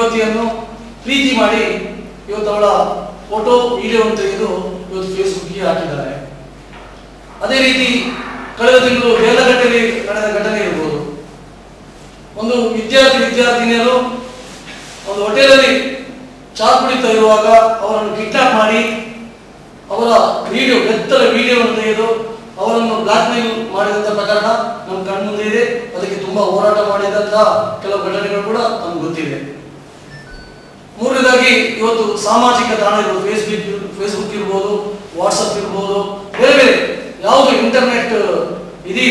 ಯುವತಿಯನ್ನು ಪ್ರೀತಿ ಮಾಡಿ ಇವತ್ತು ಅವಳ ಫೋಟೋ ವಿಡಿಯೋವನ್ನು ತೆಗೆದು ಇವತ್ತು ಫೇಸ್ಬುಕ್ಗೆ ಹಾಕಿದ್ದಾರೆ. ಅದೇ ರೀತಿ ಕಳೆದ ತಿಂಗಳು ಬೇಲಘಟ್ಟೆಯಲ್ಲಿ ನಡೆದ ಘಟನೆ ಇರಬಹುದು. ಒಂದು ವಿದ್ಯಾರ್ಥಿನಿಯರು ಒಂದು ಹೋಟೆಲಲ್ಲಿ ಚಾ ಕುಡಿತಾ ಇರುವಾಗ ಅವರನ್ನು ಕಿಡ್ನಾಪ್ ಮಾಡಿ ಅವರ ಬೆತ್ತಲ ವಿಡಿಯೋವನ್ನು ತೆಗೆದು ಅವರನ್ನು ಬ್ಲಾಕ್ ಮೇಲ್ ಮಾಡಿದಂತ ಪ್ರಕರಣ ನಮ್ಮ ಕಣ್ಮುಂದೆ ಇದೆ. ಅದಕ್ಕೆ ತುಂಬಾ ಹೋರಾಟ ಮಾಡಿದಂತ ಕೆಲವು ಘಟನೆಗಳು ಕೂಡ ನಮ್ಗೆ ಗೊತ್ತಿದೆ. ಮೂರನೇದಾಗಿ ಇವತ್ತು ಸಾಮಾಜಿಕ ತಾಣ ಇರ್ಬೋದು, ಫೇಸ್ಬುಕ್ ಇರ್ಬೋದು, ವಾಟ್ಸಪ್ ಇರ್ಬೋದು, ಬೇರೆ ಬೇರೆ ಯಾವುದು ಇಂಟರ್ನೆಟ್ ಇದೆ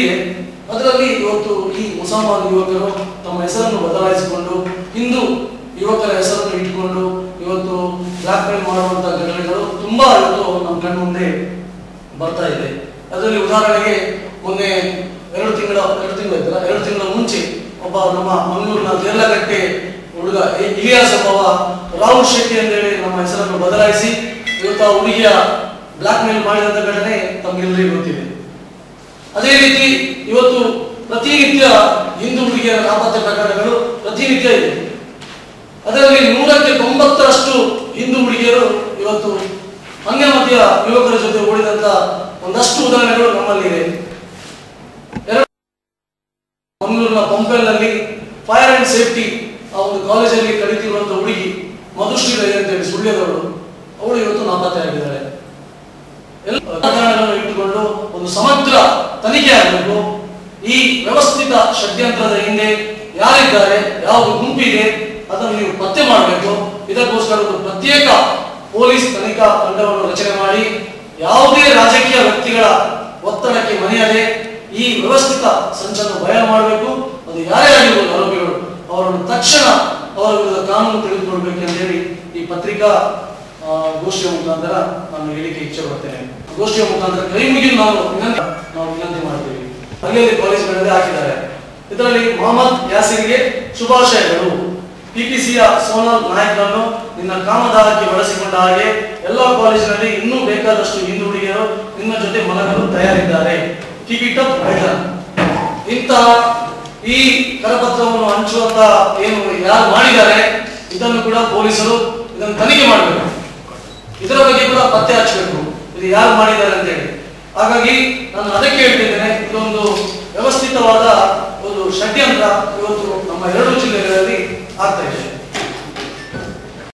ಅದರಲ್ಲಿ ಇವತ್ತು ಈ ಮುಸಲ್ಮಾನ್ ಯುವಕರು ತಮ್ಮ ಹೆಸರನ್ನು ಬದಲಾಯಿಸಿಕೊಂಡು ಹಿಂದೂ ಯುವಕರ ಹೆಸರನ್ನು ಇಟ್ಟುಕೊಂಡು ಇವತ್ತು ಬ್ಲಾಕ್ ಮೇಲ್ ಮಾಡುವಂತಹ ಘಟನೆಗಳು ತುಂಬಾ ಇವತ್ತು ನಮ್ಮ ಕಣ್ಣು ಮುಂದೆ ಬರ್ತಾ ಇದೆ. ಅದರಲ್ಲಿ ಉದಾಹರಣೆಗೆ ಮೊನ್ನೆ 2 ತಿಂಗಳ ಮುಂಚೆ ಒಬ್ಬ ನಮ್ಮ ಮಂಗಳೂರಿನ ದೇರ್ಲಗಟ್ಟೆ ಹುಡುಗ ಇಲಿಯಾಸ್ ಎಂಬವ ರಾಹುಲ್ ಶೆಟ್ಟಿ ಅಂತೇಳಿ ನಮ್ಮ ಹೆಸರನ್ನು ಬದಲಾಯಿಸಿ ಇವತ್ತು ಆ ಹುಡುಗಿಯ ಬ್ಲಾಕ್ ಮೇಲ್ ಮಾಡಿದಂತ ಘಟನೆ ತಮಗೆಲ್ಲರಿಗೂ ಗೊತ್ತಿದೆ. ಅದೇ ರೀತಿ ಇವತ್ತು ಪ್ರತಿನಿತ್ಯ ಹಿಂದೂ ಹುಡುಗಿಯರ ನಾಪತ್ತೆ ಪ್ರಕರಣಗಳು ಪ್ರತಿನಿತ್ಯ ಇದೆ. ಅದರಲ್ಲಿ 190ರಷ್ಟು ಹಿಂದೂ ಹುಡುಗಿಯರು ಇವತ್ತು ಅಂಗಮತ್ಯ ಯುವಕರ ಜೊತೆ ಓಡಿದಂತ ಒಂದಷ್ಟು ಉದಾಹರಣೆಗಳು ನಮ್ಮಲ್ಲಿದೆ. ಮಂಗಳೂರಿನ ಪಂಪೆಲ್ನಲ್ಲಿ ಫೈರ್ ಅಂಡ್ ಸೇಫ್ಟಿ ಆ ಒಂದು ಕಾಲೇಜಲ್ಲಿ ಕಲಿತಿರುವಂತಹ ಹುಡುಗಿ ಮಧುಶ್ರೀ ರೈ ಅಂತೇಳಿ ಸುಳ್ಯದವಳು, ಅವಳು ಇವತ್ತು ನಾಪತ್ತೆ ಆಗಿದ್ದಾರೆ. ಎಲ್ಲ ಪ್ರಕರಣಗಳನ್ನು ಇಟ್ಟುಕೊಂಡು ಒಂದು ಸಮಗ್ರ ತನಿಖೆ ಆಗಬೇಕು. ಈ ವ್ಯವಸ್ಥಿತ ಷಡ್ಯಂತ್ರದ ಹಿಂದೆ ಯಾರಿದ್ದಾರೆ, ಯಾವುದು ಗುಂಪಿದೆ ಅದನ್ನು ನೀವು ಪತ್ತೆ ಮಾಡಬೇಕು. ಇದಕ್ಕೋಸ್ಕರ ಒಂದು ಪ್ರತ್ಯೇಕ ಪೊಲೀಸ್ ತನಿಖಾ ತಂಡವನ್ನು ರಚನೆ ಮಾಡಿ ಯಾವುದೇ ರಾಜಕೀಯ ವ್ಯಕ್ತಿಗಳ ಒತ್ತಡಕ್ಕೆ ಮನೆಯದೆ ಈ ವ್ಯವಸ್ಥಿತ ಸಂಚನ್ನು ಬಯಲು ಮಾಡಬೇಕು. ಅದು ಯಾರೇ ಆಗಿರ್ಬೋದು ಆರೋಪಿಗಳು, ಅವರನ್ನು ತಕ್ಷಣ ಅವರ ವಿರುದ್ಧ ಕಾನೂನು ತೆಗೆದುಕೊಳ್ಬೇಕು ಅಂತ ಹೇಳಿ ಈ ಪತ್ರಿಕಾ ಗೋಷ್ಠಿಯ ಮುಖಾಂತರ ನಾನು ಹೇಳಿಕೆ ಇಚ್ಛೆ ಪಡ್ತೇನೆ. ಗೋಷ್ಠಿಯ ಮುಖಾಂತರ ಕೈ ಮುಗಿದು ನಾವು ವಿನಂತಿ ಮಾಡ್ತೀವಿ. ಅಲ್ಲಿ ಕಾಲೇಜ್ಗಳಲ್ಲಿ ಹಾಕಿದ್ದಾರೆ. ಇದರಲ್ಲಿ ಮೊಹಮ್ಮದ್ ಯಾಸಿರ್ಗೆ ಶುಭಾಶಯಗಳು. ಪಿಪಿಸಿಯ ಸೋನಲ್ ನಾಯಕರನ್ನು ನಿನ್ನ ಕಾಮದಾಹಕ್ಕೆ ಬಳಸಿಕೊಂಡ ಹಾಗೆ ಎಲ್ಲ ಕಾಲೇಜಿನಲ್ಲಿ ಇನ್ನೂ ಬೇಕಾದಷ್ಟು ಹಿಂದೂ ಹುಡುಗಿಯರು ನಿನ್ನ ಜೊತೆ ಮಲಗಲು ತಯಾರಿದ್ದಾರೆ. Keep it up better. ಇಂತಹ ಈ ಕರಪತ್ರವನ್ನು ಹಂಚುವಂತ ಏನು ಯಾರು ಮಾಡಿದ್ದಾರೆ ಇದನ್ನು ಕೂಡ ಪೊಲೀಸರು ಇದನ್ನು ತನಿಖೆ ಮಾಡಬೇಕು. ಇದರ ಬಗ್ಗೆ ಕೂಡ ಪತ್ತೆ ಹಚ್ಚಬೇಕು, ಇದು ಯಾರು ಮಾಡಿದ್ದಾರೆ ಅಂತ ಹೇಳಿ. ಹಾಗಾಗಿ ನಾನು ಅದಕ್ಕೆ ಹೇಳ್ತಿದ್ದೇನೆ, ಇದೊಂದು ವ್ಯವಸ್ಥಿತವಾದ ಒಂದು ಷಡ್ಯಂತ್ರ ಇವತ್ತು ನಮ್ಮ 2 ಜಿಲ್ಲೆಗಳಲ್ಲಿ ಆಗ್ತಾ ಇದೆ.